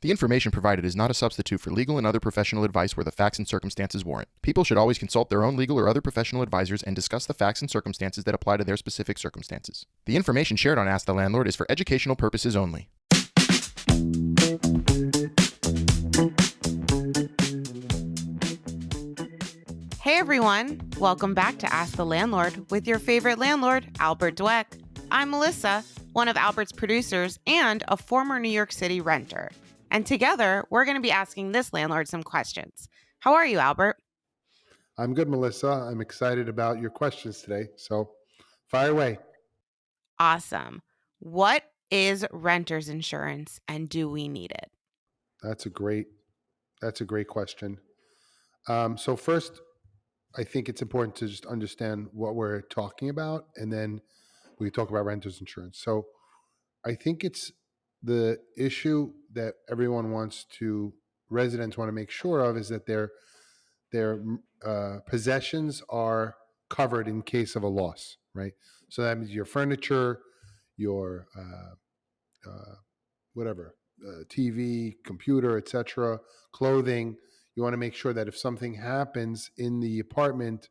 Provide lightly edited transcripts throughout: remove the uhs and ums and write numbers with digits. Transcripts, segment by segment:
The information provided is not a substitute for legal and other professional advice where the facts and circumstances warrant. People should always consult their own legal or other professional advisors and discuss the facts and circumstances that apply to their specific circumstances. The information shared on Ask the Landlord is for educational purposes only. Hey everyone, welcome back to Ask the Landlord with your favorite landlord, Albert Dweck. I'm Melissa, one of Albert's producers and a former New York City renter. And together, we're going to be asking this landlord some questions. How are you, Albert? I'm good, Melissa. I'm excited about your questions today. So fire away. Awesome. What is renter's insurance and do we need it? That's a great question. So first, I think it's important to just understand what we're talking about, and then we talk about renter's insurance. So I think it's the issue that residents want to make sure of is that their possessions are covered in case of a loss, right? So that means your furniture, your whatever, TV, computer, etc., clothing. You want to make sure that if something happens in the apartment,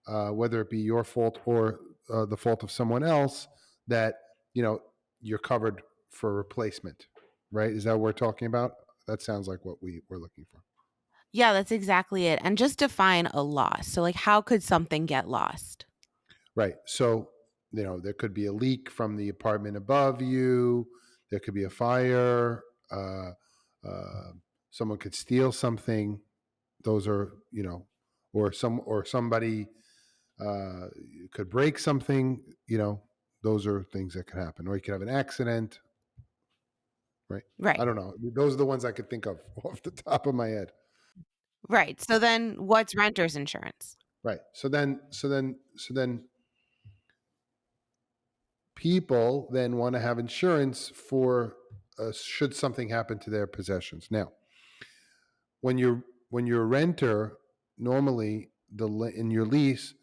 whether it be your fault or the fault of someone else, that you're covered for replacement, right? Is that what we're talking about? That sounds like what we're looking for. Yeah, that's exactly it. And just define a loss. So, how could something get lost? Right. So, there could be a leak from the apartment above you. There could be a fire. Uh, Someone could steal something. Those are, or somebody could break something. Those are things that could happen. Or you could have an accident. Right. Right. I don't know. Those are the ones I could think of off the top of my head. Right. So then what's renter's insurance? Right. So then people then want to have insurance for should something happen to their possessions. Now, when you're a renter, normally in your lease,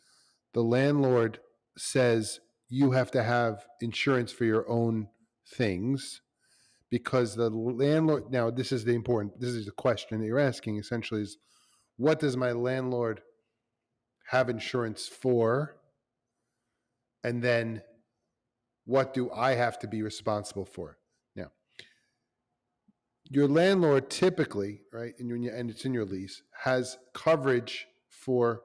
the landlord says you have to have insurance for your own things because the landlord. Now, this is the question that you're asking. Essentially, is what does my landlord have insurance for, and then what do I have to be responsible for? Now, your landlord typically, right, and it's in your lease, has coverage for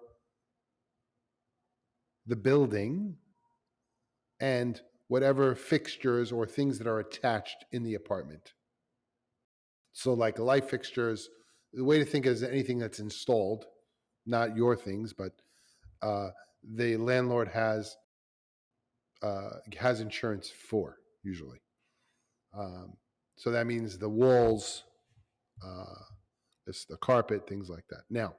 the building and whatever fixtures or things that are attached in the apartment. So, like light fixtures, the way to think is anything that's installed, not your things, but the landlord has insurance for usually. So that means the walls, the carpet, things like that. Now,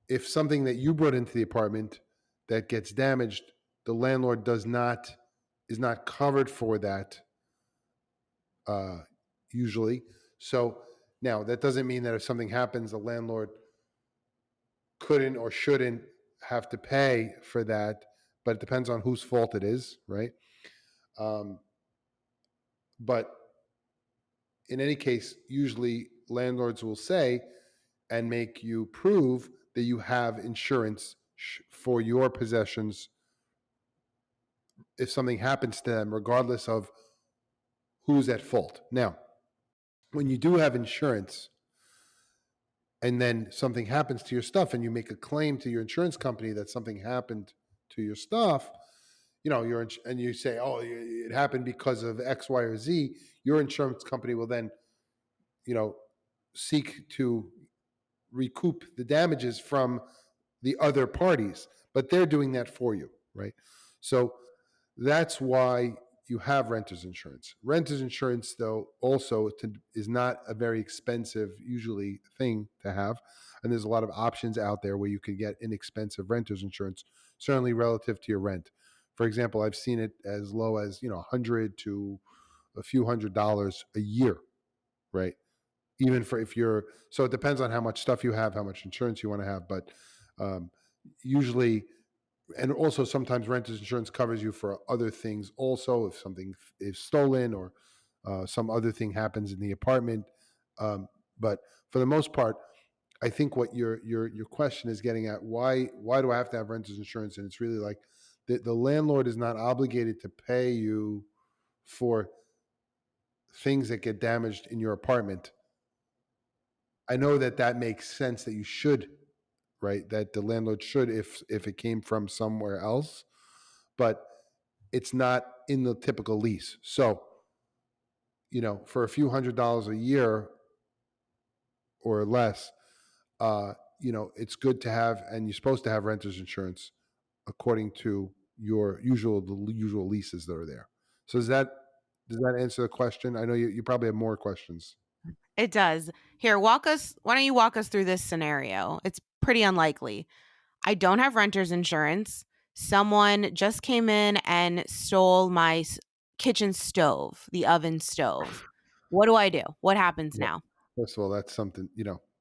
if something that you brought into the apartment that gets damaged, the landlord is not covered for that usually. So now that doesn't mean that if something happens, the landlord couldn't or shouldn't have to pay for that, but it depends on whose fault it is, right? But in any case, usually landlords will say and make you prove that you have insurance for your possessions if something happens to them, regardless of who's at fault. Now, when you do have insurance and then something happens to your stuff and you make a claim to your insurance company that something happened to your stuff, and you say, oh, it happened because of X, Y, or Z, your insurance company will then, seek to recoup the damages from the other parties, but they're doing that for you, right? So that's why you have renter's insurance. Renter's insurance, though, also is not a very expensive, usually, thing to have. And there's a lot of options out there where you can get inexpensive renter's insurance, certainly relative to your rent. For example, I've seen it as low as, $100 to a few $100s a year, right? Even for so it depends on how much stuff you have, how much insurance you want to have. But usually, and also sometimes renter's insurance covers you for other things also. If something is stolen or some other thing happens in the apartment, But for the most part, I think what your question is getting at, why do I have to have renters insurance? And it's really like the landlord is not obligated to pay you for things that get damaged in your apartment. I know that that makes sense that you should, right? That the landlord should, if it came from somewhere else, but it's not in the typical lease. So, for a few $100s a year or less, it's good to have, and you're supposed to have renters insurance according to the usual leases that are there. So does that answer the question? I know you probably have more questions. It does. Here, why don't you walk us through this scenario? It's pretty unlikely. I don't have renter's insurance. Someone just came in and stole my kitchen stove, the oven stove. What do I do? What happens Well, now? first of all, that's something,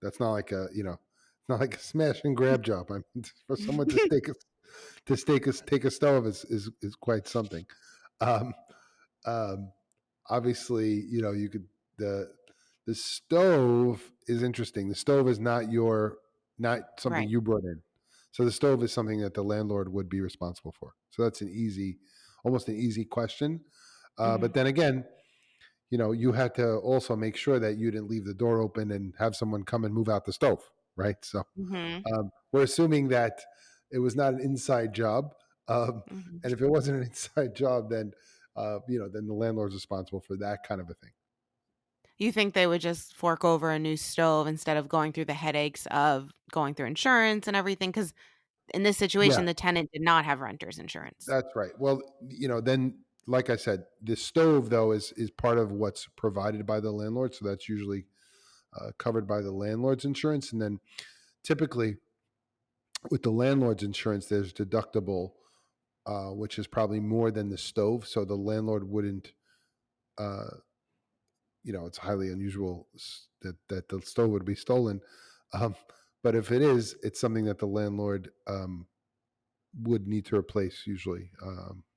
that's not like it's not like a smash and grab job. I mean, for someone take a stove is quite something. Um, um, Obviously, you could the the stove is interesting. The stove is not something Right. you brought in. So the stove is something that the landlord would be responsible for. So that's almost an easy question. But Mhm. then again, you had to also make sure that you didn't leave the door open and have someone come and move out the stove, right? So Mhm. we're assuming that it was not an inside job, Mhm. and if it wasn't an inside job, then the landlord's responsible for that kind of a thing. You think they would just fork over a new stove instead of going through the headaches of going through insurance and everything? Because in this Yeah, situation, the tenant did not have renter's insurance. that's right. Well, then like I said, the stove though is part of what's provided by the landlord, so that's usually covered by the landlord's insurance, and then typically with the landlord's insurance, there's deductible, which is probably more than the stove. So the landlord wouldn't, uh, it's highly unusual that the stove would be stolen. Um, but if it is, it's something that the landlord would need to replace. Usually,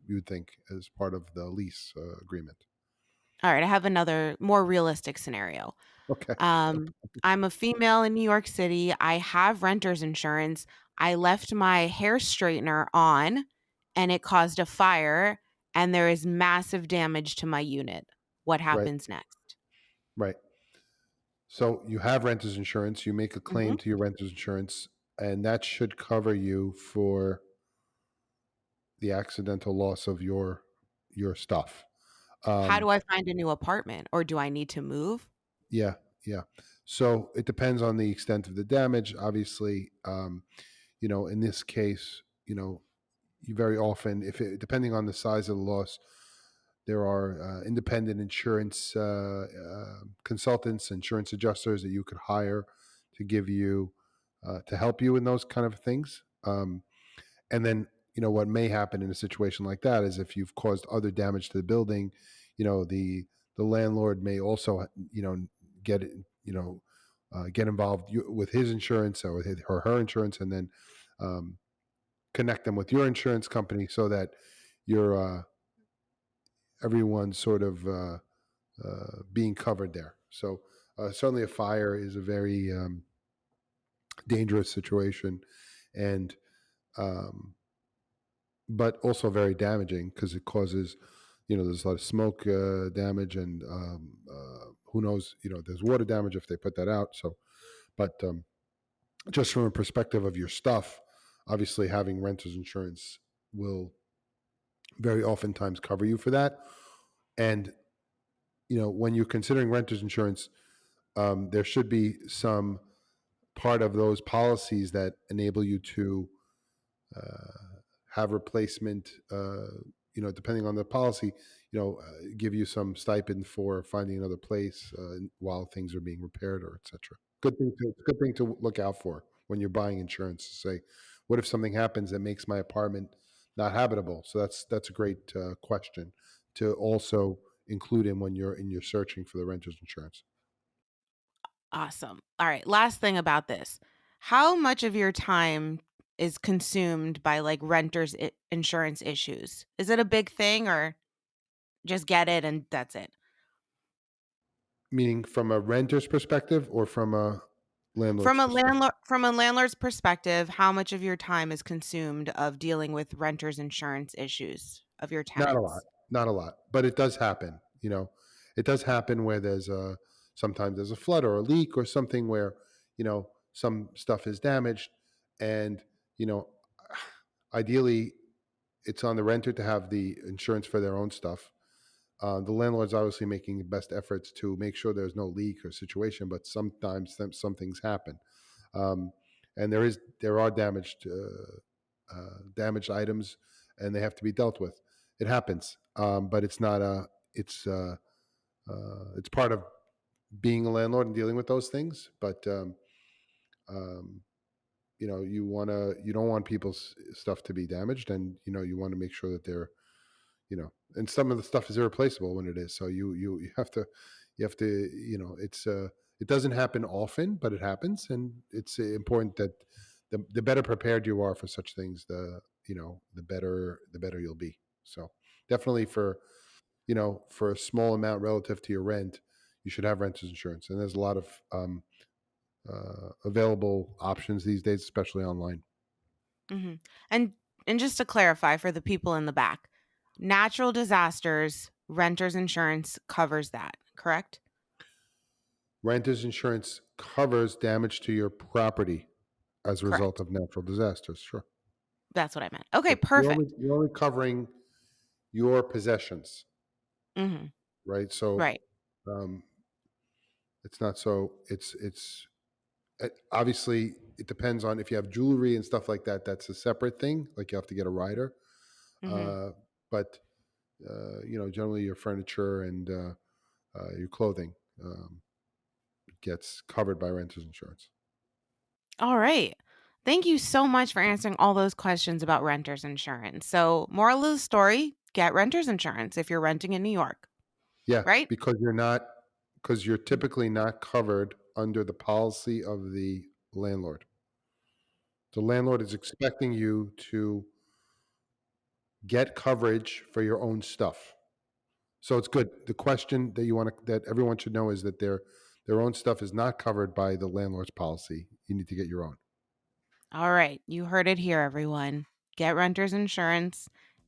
you would think as part of the lease agreement. All right, I have another more realistic scenario. Okay. I'm a female in New York City. I have renter's insurance. I left my hair straightener on and it caused a fire, and there is massive damage to my unit. What Right. happens next? Right. So you have renter's insurance. You make a Mhm. claim to your renter's insurance, and that should cover you for the accidental loss of your stuff. How Um, do I find a new apartment, or do I need to move? yeah, yeah. So it depends on the extent of the damage. Obviously, in this case, you very often, depending on the size of the loss, there are independent insurance consultants, insurance adjusters that you could hire to give you to help you in those kind of things. And then, what may happen in a situation like that is if you've caused other damage to the building, the landlord may also, get it, get involved with his insurance or with or her insurance, and then um, connect them with your insurance company so that you're everyone's sort of being covered there. So certainly, a fire is a very dangerous situation, and um, but also very damaging because it causes, there's a lot of smoke damage, and who knows, there's water damage if they put that out. So, but just from a perspective of your stuff, obviously having renters insurance will very oftentimes cover you for that. And when you're considering renters insurance, there should be some part of those policies that enable you to have replacement, depending on the policy, give you some stipend for finding another place while things are being repaired or etc. Good thing to look out for when you're buying insurance. To say, what if something happens that makes my apartment not habitable? So that's a great question to also include in when you're searching for the renter's insurance. Awesome. All right, last thing about this. How much of your time is consumed by like renters insurance issues? Is it a big thing, or just get it and that's it? Meaning from a renter's perspective or from a landlord's perspective? From a landlord's perspective, how much of your time is consumed of dealing with renters insurance issues of your Not a lot, tenants? not a lot, but it does happen. It does happen where sometimes there's a flood or a leak or something where some stuff is damaged, and you know, ideally, it's on the renter to have the insurance for their own stuff. The landlord's obviously making the best efforts to make sure there's no leak or situation, but sometimes some things happen, um, and there are damaged items, and they have to be dealt with. It happens, but it's not a it's part of being a landlord and dealing with those things. But um, you don't want people's stuff to be damaged, and you want to make sure that they're and some of the stuff is irreplaceable when it is. So you have to it's it doesn't happen often, but it happens, and it's important that the better prepared you are for such things, the better you'll be. So definitely for a small amount relative to your rent, you should have renters insurance, and there's a lot of available options these days, especially online. hmm And just to clarify for the people in the back, natural disasters, renters insurance covers that, correct? Renters insurance covers damage to your property as a result Correct. of natural disasters. Sure. That's what I meant. Okay, But you're only perfect. you're only covering your possessions, hmm right? So Right. um, it's not so. Obviously it depends on if you have jewelry and stuff like that. That's a separate thing. Like you have to get a rider. hmm Uh, but generally your furniture and your clothing gets covered by renters insurance. All right. Thank you so much for answering all those questions about renters insurance. So, moral of the story, get renters insurance if you're renting in New York, Yeah, right? because you're typically not covered under the policy of the landlord. The landlord is expecting you to get coverage for your own stuff. So it's good. The question that everyone should know is that their own stuff is not covered by the landlord's policy. You need to get your own. All right. You heard it here, everyone. Get renters insurance.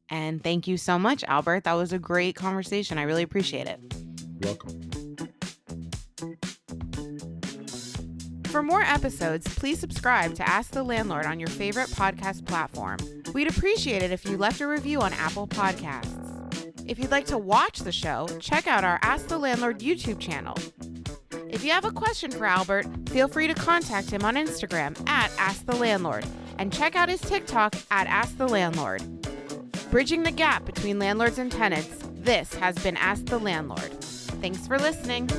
And thank you so much, Albert. That was a great conversation. I really appreciate it. Welcome. For more episodes, please subscribe to Ask the Landlord on your favorite podcast platform. We'd appreciate it if you left a review on Apple Podcasts. If you'd like to watch the show, check out our Ask the Landlord YouTube channel. If you have a question for Albert, feel free to contact him on Instagram at Ask the Landlord and check out his TikTok at Ask the Landlord. Bridging the gap between landlords and tenants, this has been Ask the Landlord. Thanks for listening.